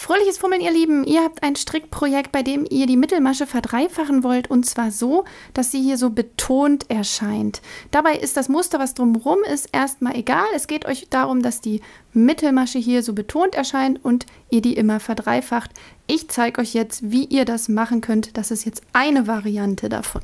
Fröhliches Fummeln, ihr Lieben. Ihr habt ein Strickprojekt, bei dem ihr die Mittelmasche verdreifachen wollt, und zwar so, dass sie hier so betont erscheint. Dabei ist das Muster, was drumherum ist, erstmal egal. Es geht euch darum, dass die Mittelmasche hier so betont erscheint und ihr die immer verdreifacht. Ich zeige euch jetzt, wie ihr das machen könnt. Das ist jetzt eine Variante davon.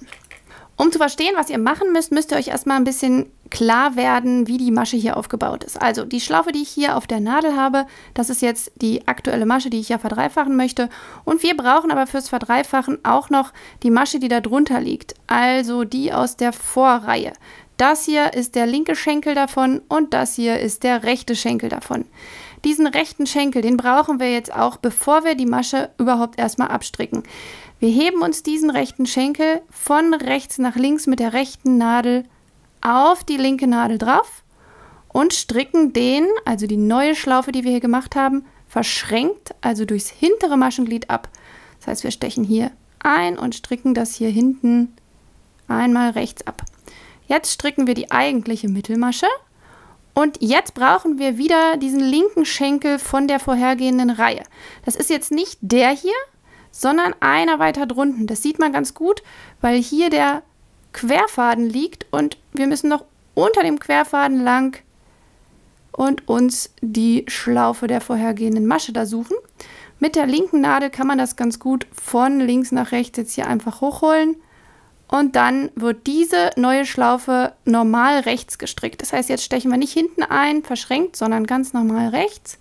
Um zu verstehen, was ihr machen müsst, müsst ihr euch erstmal ein bisschen klar werden, wie die Masche hier aufgebaut ist. Also die Schlaufe, die ich hier auf der Nadel habe, das ist jetzt die aktuelle Masche, die ich ja verdreifachen möchte. Und wir brauchen aber fürs Verdreifachen auch noch die Masche, die da drunter liegt. Also die aus der Vorreihe. Das hier ist der linke Schenkel davon und das hier ist der rechte Schenkel davon. Diesen rechten Schenkel, den brauchen wir jetzt auch, bevor wir die Masche überhaupt erstmal abstricken. Wir heben uns diesen rechten Schenkel von rechts nach links mit der rechten Nadel auf die linke Nadel drauf und stricken den, also die neue Schlaufe, die wir hier gemacht haben, verschränkt, also durchs hintere Maschenglied ab. Das heißt, wir stechen hier ein und stricken das hier hinten einmal rechts ab. Jetzt stricken wir die eigentliche Mittelmasche und jetzt brauchen wir wieder diesen linken Schenkel von der vorhergehenden Reihe. Das ist jetzt nicht der hier, sondern einer weiter drunten. Das sieht man ganz gut, weil hier der Querfaden liegt und wir müssen noch unter dem Querfaden lang und uns die Schlaufe der vorhergehenden Masche da suchen. Mit der linken Nadel kann man das ganz gut von links nach rechts jetzt hier einfach hochholen und dann wird diese neue Schlaufe normal rechts gestrickt. Das heißt, jetzt stechen wir nicht hinten ein, verschränkt, sondern ganz normal rechts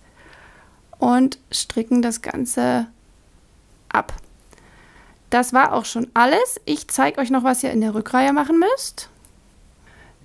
und stricken das Ganze ab. Das war auch schon alles. Ich zeige euch noch, was ihr in der Rückreihe machen müsst.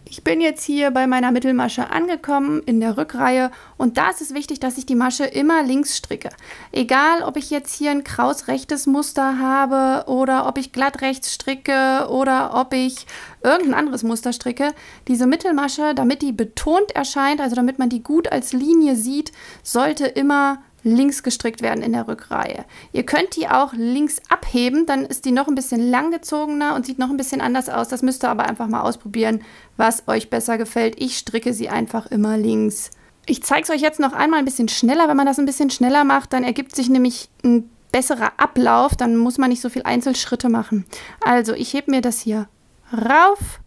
Ich bin jetzt hier bei meiner Mittelmasche angekommen in der Rückreihe und da ist es wichtig, dass ich die Masche immer links stricke. Egal, ob ich jetzt hier ein kraus-rechtes Muster habe oder ob ich glatt rechts stricke oder ob ich irgendein anderes Muster stricke. Diese Mittelmasche, damit die betont erscheint, also damit man die gut als Linie sieht, sollte immer links gestrickt werden in der Rückreihe. Ihr könnt die auch links abheben, dann ist die noch ein bisschen langgezogener und sieht noch ein bisschen anders aus. Das müsst ihr aber einfach mal ausprobieren, was euch besser gefällt. Ich stricke sie einfach immer links. Ich zeige es euch jetzt noch einmal ein bisschen schneller. Wenn man das ein bisschen schneller macht, dann ergibt sich nämlich ein besserer Ablauf. Dann muss man nicht so viel Einzelschritte machen. Also ich hebe mir das hier rauf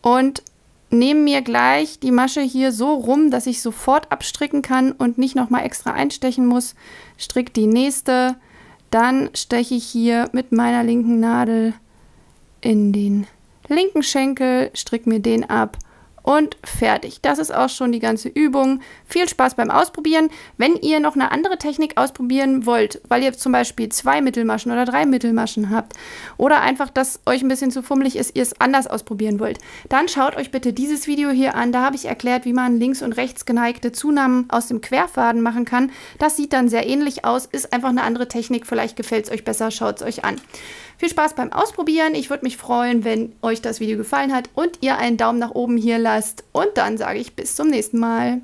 und nehme mir gleich die Masche hier so rum, dass ich sofort abstricken kann und nicht nochmal extra einstechen muss. Stricke die nächste, dann steche ich hier mit meiner linken Nadel in den linken Schenkel, stricke mir den ab und fertig. Das ist auch schon die ganze Übung. Viel Spaß beim Ausprobieren. Wenn ihr noch eine andere Technik ausprobieren wollt, weil ihr zum Beispiel 2 Mittelmaschen oder 3 Mittelmaschen habt oder einfach, dass euch ein bisschen zu fummelig ist, ihr es anders ausprobieren wollt, dann schaut euch bitte dieses Video hier an. Da habe ich erklärt, wie man links und rechts geneigte Zunahmen aus dem Querfaden machen kann. Das sieht dann sehr ähnlich aus, ist einfach eine andere Technik. Vielleicht gefällt es euch besser, schaut es euch an. Viel Spaß beim Ausprobieren. Ich würde mich freuen, wenn euch das Video gefallen hat und ihr einen Daumen nach oben hier lasst. Und dann sage ich bis zum nächsten Mal.